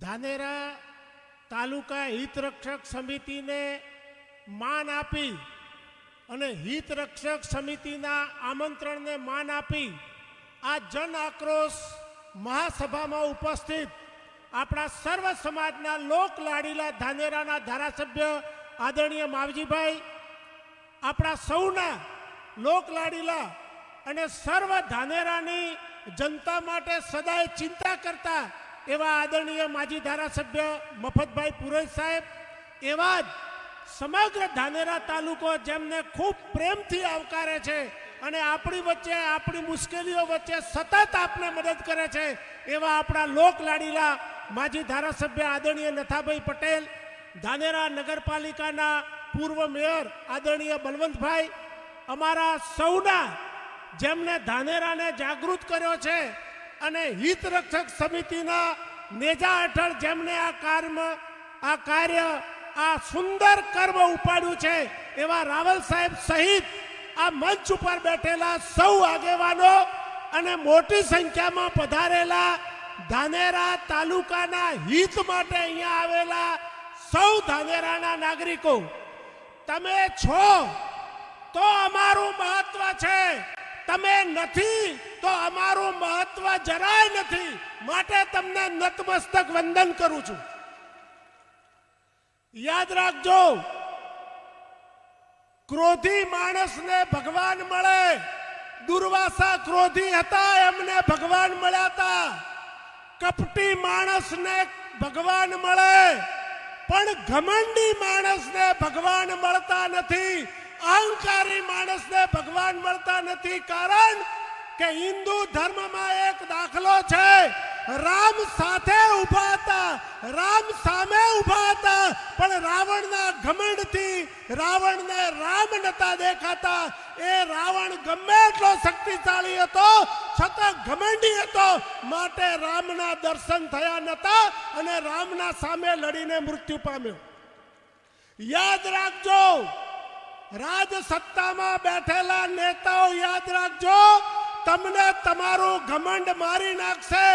ધાનેરા તાલુકા હિતરક્ષક સમિતિને માન આપી અને હિતરક્ષક સમિતિના આમંત્રણને માન આપી આ જન આક્રોશ મહાસભામાં ઉપસ્થિત આપણા સર્વ સમાજના લોક લાડીલા ધાનેરાના ધારાસભ્ય આદરણીય માવજીભાઈ, આપણા સૌના લોક લાડીલા અને સર્વ ધાનેરાની જનતા માટે સદાય ચિંતા કરતા એવા આદરણીય માજી ધારાસભ્ય મફતભાઈ પુરોહિત સાહેબ, એવા જ સમગ્ર ધાનેરા તાલુકો જેમને ખૂબ પ્રેમથી આવકારે છે અને આપણી વચ્ચે આપણી મુશ્કેલીઓ વચ્ચે સતત આપને મદદ કરે છે એવા આપણા લોક લાડીલા માજી ધારાસભ્ય આદરણીય નથાભાઈ પટેલ, ધાનેરા નગરપાલિકાના પૂર્વ મેયર આદરણીય બલવંતભાઈ, અમારા સૌના જેમને ધાનેરાને જાગૃત કર્યો છે અને હિતરક્ષક સમિતિના નેજા હેઠળ જેમને આ કાર્ય આ સુંદર કર્મ ઉપાડ્યું છે એવા રાવલ સાહેબ સહિત આ મંચ ઉપર બેઠેલા સૌ આગેવાનો અને મોટી સંખ્યામાં પધારેલા ધાનેરા તાલુકાના હિત માટે અહીંયા આવેલા સૌ ધાનેરાના નાગરિકો, તમે છો તો અમારું મહત્વ છે, તમે નથી તો અમારું મહત્વ જરાય નથી. માટે તમને નતમસ્તક વંદન કરું છું. યાદ રાખજો, ક્રોધી માણસને ભગવાન મળે. દુર્વાસા ક્રોધી હતા, એમને ભગવાન મળ્યા હતા. કપટી માણસને ભગવાન મળે, પણ ઘમંડી માણસને ભગવાન મળતા નથી. અહંકારી માણસને ભગવાન મળતા નથી. કારણ કે હિન્દુ ધર્મમાં એક દાખલો છે, રામ સાથે ઉભા હતા, રામ સામે ઉભા હતા, પણ રાવણના ઘમંડથી રાવણને રામ નતા દેખાતા. એ રાવણ ગમે એટલો શક્તિશાળી હતો છતાં ઘમંડી હતો, માટે રામના દર્શન થયા નતા અને રામના સામે લડીને મૃત્યુ પામ્યો. યાદ રાખજો, રાજસત્તામાં બેઠેલા નેતાઓ યાદ રાખજો, તમને તમારું ઘમંડ મારી નાખશે.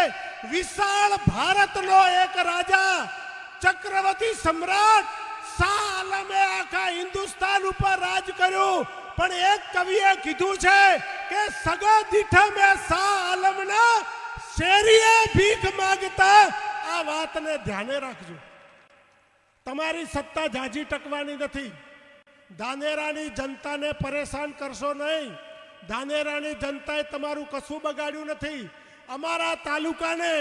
વિશાળ ભારતનો એક રાજા ચક્રવર્તી સમ્રાટ શાહ આલમે આખા હિન્દુસ્તાન ઉપર રાજ કર્યું, પણ એક કવિએ કીધું છે કે સગા દીઠા મેં શાહ આલમના શેરીએ ભીખ માંગતા. આ વાતને ધ્યાને રાખજો. તમારી સત્તા જાજી ટકવાની નથી. ધાનેરાની જનતાને પરેશાન કરશો નહીં. ધાનેરાની જનતાએ તમારું કશું બગાડ્યું નથી. અમારા તાલુકાને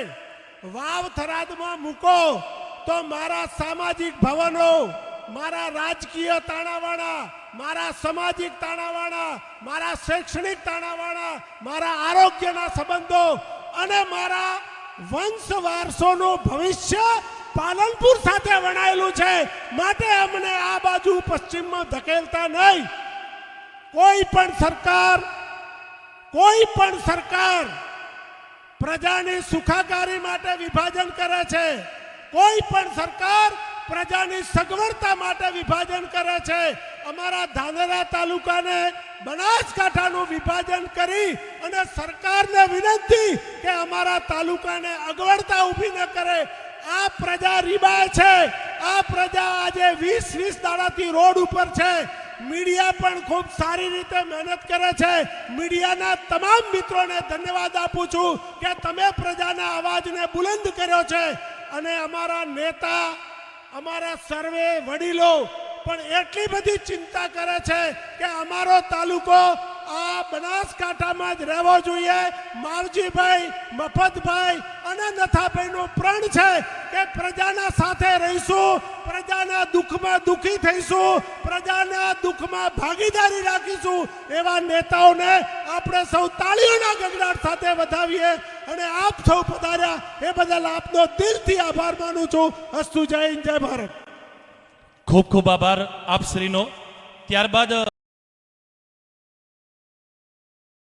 વાવ થરાદમાં મૂકો તો મારા સામાજિક ભવનો, મારા રાજકીય તાણાવાળા, મારા સામાજિક તાણાવાળા, મારા શૈક્ષણિક તાણાવાળા, મારા આરોગ્યના સંબંધો અને મારા વંશ વારસોનું ભવિષ્ય પાલનપુર સાથે વણાયેલું છે. માટે અમને આ બાજુ પશ્ચિમમાં ધકેલતા નહીં. કોઈ પણ સરકાર પ્રજાની સુખાકારી માટે વિભાજન કરે છે. કોઈ પણ સરકાર પ્રજાની સગવડતા માટે વિભાજન કરે છે. અમારા ધાનેરા તાલુકાને બનાસકાંઠાનું વિભાજન કરી અને સરકારને વિનંતી કે અમારા તાલુકાને અગવડતા ઊભી ન કરે. આ પ્રજા રીબાય છે. આ પ્રજા આજે 20 દાડાથી રોડ ઉપર છે. મીડિયા પણ ખૂબ સારી રીતે મહેનત કરે છે. મીડિયાના તમામ મિત્રોને ધન્યવાદ આપું છું કે તમે પ્રજાના અવાજને બુલંદ કર્યો છે. અને અમારા નેતા, અમારા સર્વે વડીલો પણ એટલી બધી ચિંતા કરે છે કે અમારો તાલુકો આ બનાસકાંઠામાં જ રહેવો જોઈએ. માવજીભાઈ, મફતભાઈ અને નથાભાઈનું પ્રણ છે કે પ્રજાના સાથે રહીશું, પ્રજાના દુઃખમાં દુઃખી થઈશું, પ્રજાના દુઃખમાં ભાગીદારી રાખીશું. એવા નેતાઓને આપણે સૌ તાળીઓના ગગડાટ સાથે વધાવીએ. અને આપ સૌ પધાર્યા એ બદલ આપનો દિલથી આભાર માનું છું. અસ્તુ. જય હિન્દ, જય ભારત. ખૂબ ખૂબ આભાર આપ શ્રીનો. ત્યારબાદ